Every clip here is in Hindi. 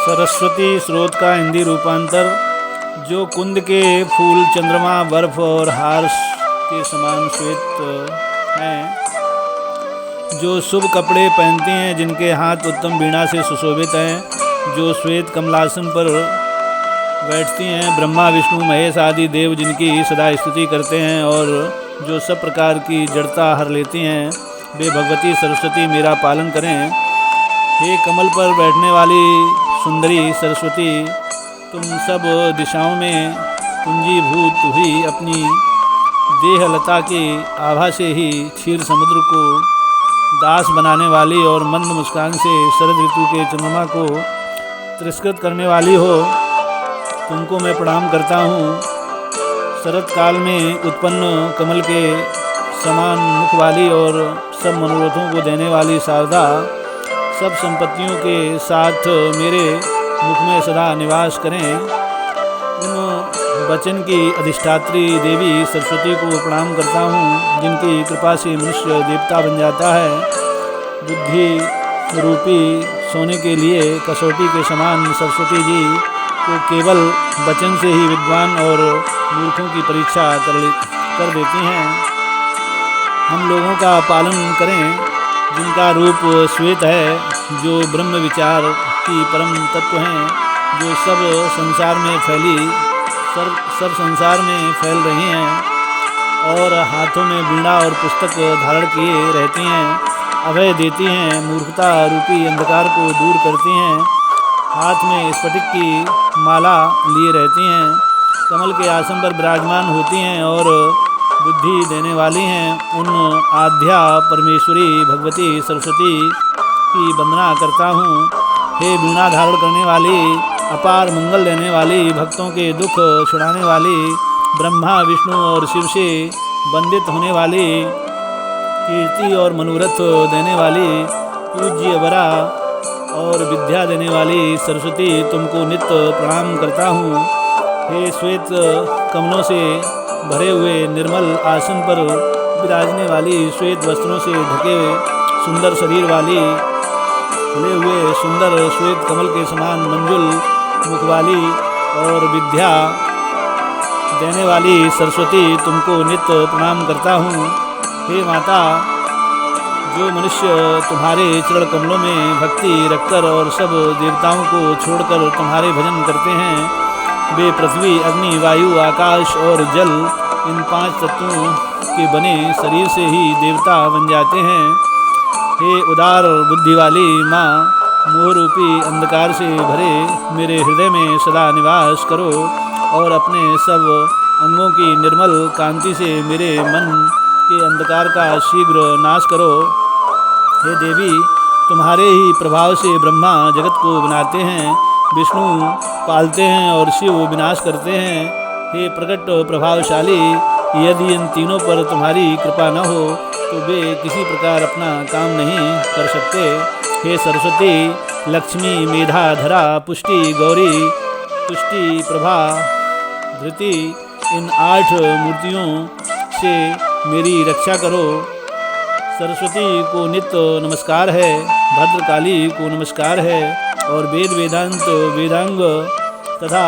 सरस्वती स्रोत का हिंदी रूपांतर। जो कुंद के फूल चंद्रमा बर्फ और हार्स के समान श्वेत हैं, जो शुभ कपड़े पहनती हैं, जिनके हाथ उत्तम वीणा से सुशोभित हैं, जो श्वेत कमलासन पर बैठती हैं, ब्रह्मा विष्णु महेश आदि देव जिनकी सदा स्तुति करते हैं और जो सब प्रकार की जड़ता हर लेती हैं, वे भगवती सरस्वती मेरा पालन करें। हे कमल पर बैठने वाली सुंदरी सरस्वती, तुम सब दिशाओं में पुंजीभूत हुई अपनी देहलता की आभा से ही क्षीर समुद्र को दास बनाने वाली और मंद मुस्कान से शरद ऋतु के चंद्रमा को तिरस्कृत करने वाली हो, तुमको मैं प्रणाम करता हूँ। शरद काल में उत्पन्न कमल के समान मुख वाली और सब मनोरथों को देने वाली शारदा, सब संपत्तियों के साथ मेरे मुख में सदा निवास करें। उन वचन की अधिष्ठात्री देवी सरस्वती को प्रणाम करता हूँ, जिनकी कृपा से मनुष्य देवता बन जाता है। बुद्धि रूपी सोने के लिए कसौटी के समान सरस्वती जी को केवल वचन से ही विद्वान और मूर्खों की परीक्षा कर देती हैं। हम लोगों का पालन करें, जिनका रूप श्वेत है, जो ब्रह्म विचार की परम तत्व हैं, जो सब संसार में फैल रही हैं और हाथों में वीणा और पुस्तक धारण किए रहती हैं, अभय देती हैं, मूर्खता रूपी अंधकार को दूर करती हैं, हाथ में स्फटिक की माला लिए रहती हैं, कमल के आसन पर विराजमान होती हैं और बुद्धि देने वाली हैं। उन आद्या परमेश्वरी भगवती सरस्वती की वंदना करता हूँ। हे वीणा धारण करने वाली, अपार मंगल देने वाली, भक्तों के दुख छुड़ाने वाली, ब्रह्मा विष्णु और शिव से वंदित होने वाली, कीर्ति और मनोरथ देने वाली, पूज्य वरा और विद्या देने वाली सरस्वती, तुमको नित्य प्रणाम करता हूँ। हे श्वेत कमलों से भरे हुए निर्मल आसन पर विराजने वाली, श्वेत वस्त्रों से ढके सुंदर शरीर वाली, खुले हुए सुंदर श्वेत कमल के समान मंजुल मुख वाली और विद्या देने वाली सरस्वती, तुमको नित्य प्रणाम करता हूँ। हे माता, जो मनुष्य तुम्हारे चरण कमलों में भक्ति रखकर और सब देवताओं को छोड़कर तुम्हारे भजन करते हैं, वे पृथ्वी अग्नि वायु आकाश और जल इन 5 तत्वों के बने शरीर से ही देवता बन जाते हैं। हे उदार बुद्धि वाली माँ, मोह रूपी अंधकार से भरे मेरे हृदय में सदा निवास करो और अपने सब अंगों की निर्मल कांति से मेरे मन के अंधकार का शीघ्र नाश करो। हे देवी, तुम्हारे ही प्रभाव से ब्रह्मा जगत को बनाते हैं, विष्णु पालते हैं और शिव विनाश करते हैं। हे प्रकट प्रभावशाली, यदि इन तीनों पर तुम्हारी कृपा न हो तो वे किसी प्रकार अपना काम नहीं कर सकते। हे सरस्वती, लक्ष्मी, मेधा, धरा, पुष्टि, गौरी, तुष्टि, प्रभा, धृति, इन 8 मूर्तियों से मेरी रक्षा करो। सरस्वती को नित्य नमस्कार है, भद्रकाली को नमस्कार है और वेद वेदांत वेदांग तथा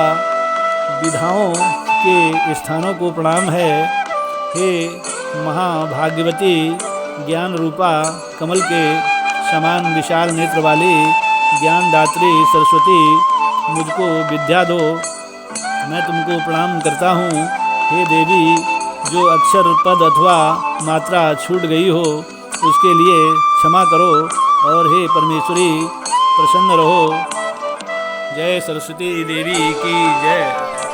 विधाओं के स्थानों को प्रणाम है। हे महाभाग्यवती, ज्ञान रूपा कमल के समान विशाल नेत्र वाली ज्ञानदात्री सरस्वती, मुझको विद्या दो, मैं तुमको प्रणाम करता हूँ। हे देवी, जो अक्षर पद अथवा मात्रा छूट गई हो उसके लिए क्षमा करो और हे परमेश्वरी प्रसन्न रहो। जय सरस्वती देवी की जय।